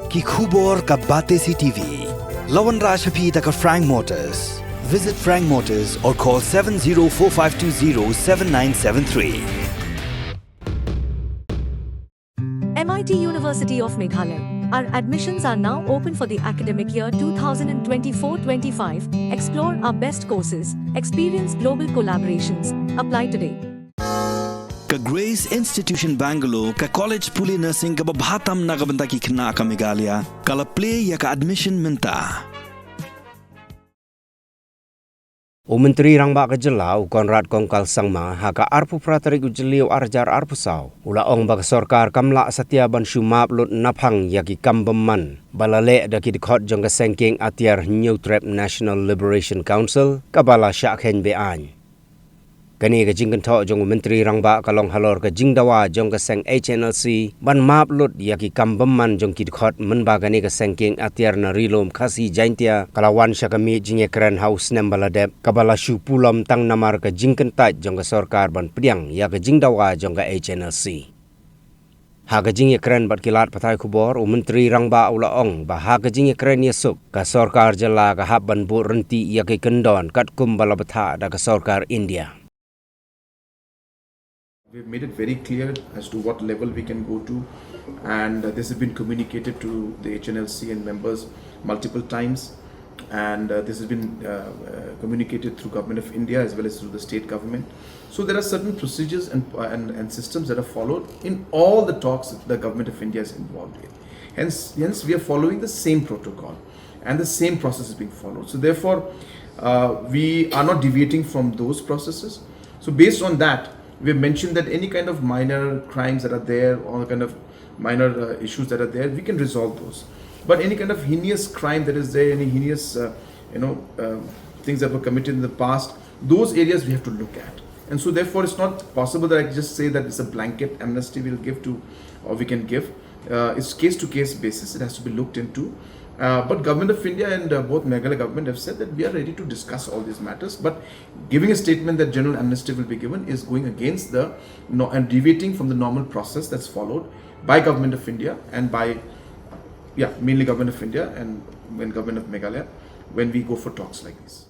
ki khubor ka bate si TV. Lawan Rashaphi taka Frank Motors. Visit Frank Motors or call 7045207973. MIT University of Meghalaya. Our admissions are now open for the academic year 2024-25. Explore our best courses, experience global collaborations. Apply today. Ka Grace Institution Bangalore ka college puli nursing ka babhatam na kabanta ki khna ka Meghalaya kala play ya ka admission minta. Menteri Rangba Kejelau Konrad Kongkal Sangma haka arpu pratarik ujeliu arjar arpu sau. Ula ong bag sorkar kamla setia ban shumap lut naphang yaki kam Bymman. Balale daki Dkhot Jong sengking atiar New Trap National Liberation Council kabala syakhen be'any. Kani ka jing Dkhot Jong Menteri Rangba kalong halor ka jing dawa Jong seng Hnlc ban map lut yaki kam Bymman Jong ki Dkhot menba kani ka sengking atiar na rilom khasi jaintia kalawan syakami jing ekran house nembaladep kabala shu pulam tang namar ka jing kentat Jong sorkar ban pediang ya ka jing dawa Jong Hnlc. Haga jing ekran bat kilat patai kubor Menteri Rangba ula ong ba haga jing ekran yesuk ka sorkar jela ka hab ban bu renti ya ka kendon kat kum bala betha da ka sorkar India. We've made it very clear as to what level we can go to, and this has been communicated to the Hnlc and members multiple times, and this has been communicated through Government of India as well as through the state government. So there are certain procedures and systems that are followed in all the talks that the Government of India is involved in. Hence we are following the same protocol and the same process is being followed. So therefore, we are not deviating from those processes. So based on that, we have mentioned that any kind of minor crimes that are there, or kind of minor issues that are there, we can resolve those. But any kind of heinous crime that is there, any heinous, things that were committed in the past, those areas we have to look at. And so therefore, it's not possible that I just say that it's a blanket amnesty we'll give to, or we can give. It's case-to-case basis. It has to be looked into. But Government of India and both Meghalaya government have said that we are ready to discuss all these matters. But giving a statement that general amnesty will be given is going against and deviating from the normal process that's followed by Government of India and by, mainly Government of India and Government of Meghalaya when we go for talks like this.